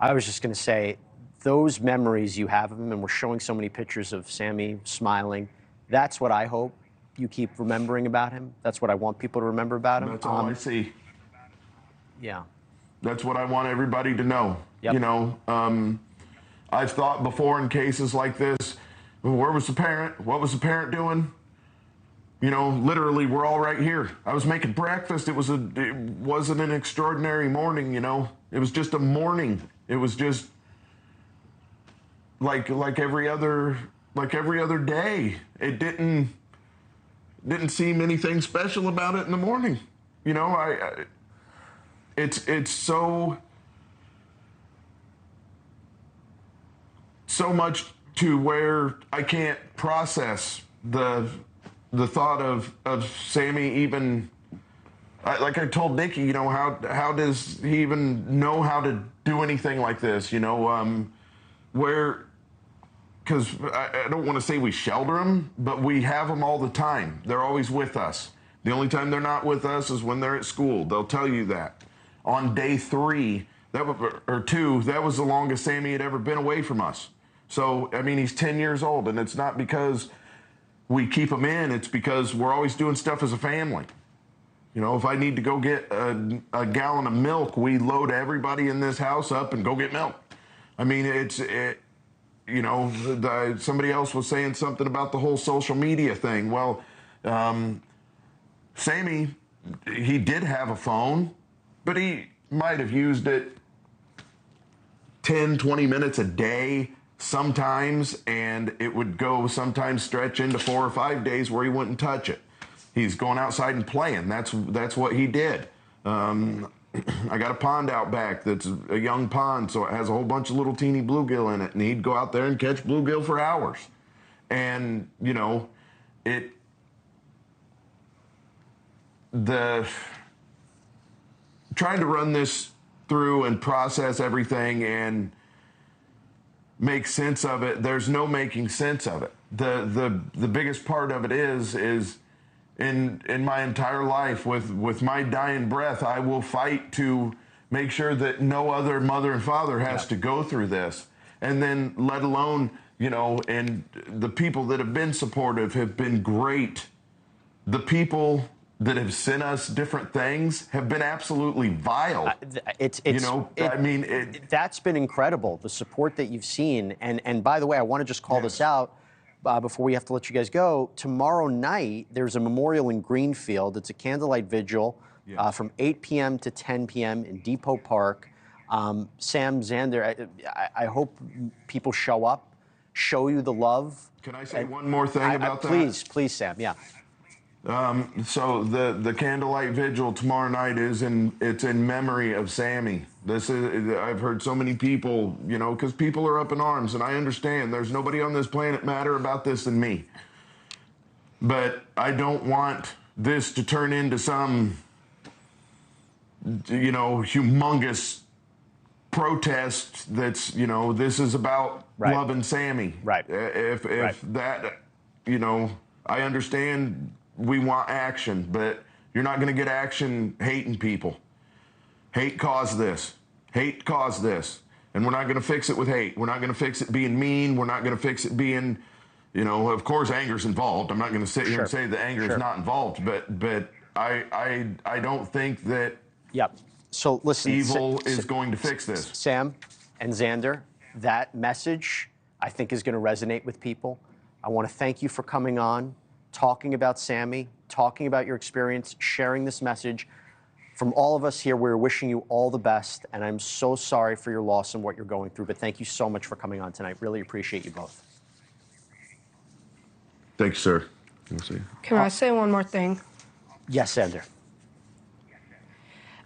I was just going to say, those memories you have of him, and we're showing so many pictures of Sammy smiling, that's what I hope you keep remembering about him. That's what I want people to remember about him. That's all I see. Yeah. That's what I want everybody to know. Yep. You know, I've thought before in cases like this, where was the parent? What was the parent doing? You know, literally, we're all right here. I was making breakfast. It wasn't an extraordinary morning, you know. It was just a morning. It was just like every other day. It didn't seem anything special about it in the morning. You know, it's so much to where I can't process the thought of Sammy even, like I told Nikki, you know, how does he even know how to do anything like this, you know, because I don't want to say we shelter them, but we have them all the time. They're always with us. The only time they're not with us is when they're at school. They'll tell you that. On day 3, or 2, that was the longest Sammy had ever been away from us. So, I mean, he's 10 years old, and it's not because we keep him in, it's because we're always doing stuff as a family. You know, if I need to go get a gallon of milk, we load everybody in this house up and go get milk. I mean, you know, somebody else was saying something about the whole social media thing. Well, Sammy, he did have a phone, but he might have used it 10, 20 minutes a day sometimes, and it would go sometimes stretch into 4 or 5 days where he wouldn't touch it. He's going outside and playing. That's what he did. I got a pond out back that's a young pond, so it has a whole bunch of little teeny bluegill in it, and he'd go out there and catch bluegill for hours. And, you know, trying to run this through and process everything and make sense of it, there's no making sense of it. The biggest part of it is in my entire life, with my dying breath, I will fight to make sure that no other mother and father has to go through this. And then let alone, you know, and the people that have been supportive have been great. The people that have sent us different things have been absolutely vile. You know, I mean, that's been incredible, the support that you've seen. And by the way, I want to just call this out before we have to let you guys go. Tomorrow night, there's a memorial in Greenfield. It's a candlelight vigil from 8 p.m. to 10 p.m. in Depot Park. Sam, Xander, I hope people show up, show you the love. Can I say one more thing about that? Please, Sam, yeah. So the candlelight vigil tomorrow night it's in memory of Sammy. I've heard so many people, you know, because people are up in arms, and I understand there's nobody on this planet matter about this than me. But I don't want this to turn into some, you know, humongous protest that's, you know, this is about loving Sammy. Right. If that, you know, I understand we want action, but you're not going to get action hating people. Hate caused this. Hate caused this. And we're not going to fix it with hate. We're not going to fix it being mean. We're not going to fix it being, you know, of course, anger's involved. I'm not going to sit here and say that anger is not involved, but I don't think that So listen, evil is going to fix this. Sam and Xander, that message, I think, is going to resonate with people. I want to thank you for coming on, talking about Sammy, talking about your experience, sharing this message. From all of us here, we're wishing you all the best, and I'm so sorry for your loss and what you're going through, but thank you so much for coming on tonight. Really appreciate you both. Thanks, sir. Can I say one more thing? Yes, Xander.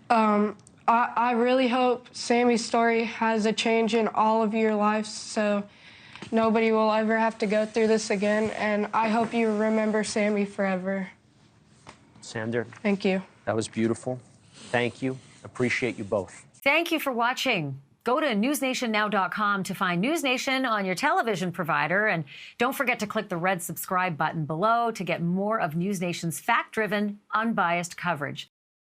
I really hope Sammy's story has a change in all of your lives, so nobody will ever have to go through this again, and I hope you remember Sammy forever. Xander. Thank you. That was beautiful. Thank you. Appreciate you both. Thank you for watching. Go to newsnationnow.com to find NewsNation on your television provider, and don't forget to click the red subscribe button below to get more of NewsNation's fact-driven, unbiased coverage.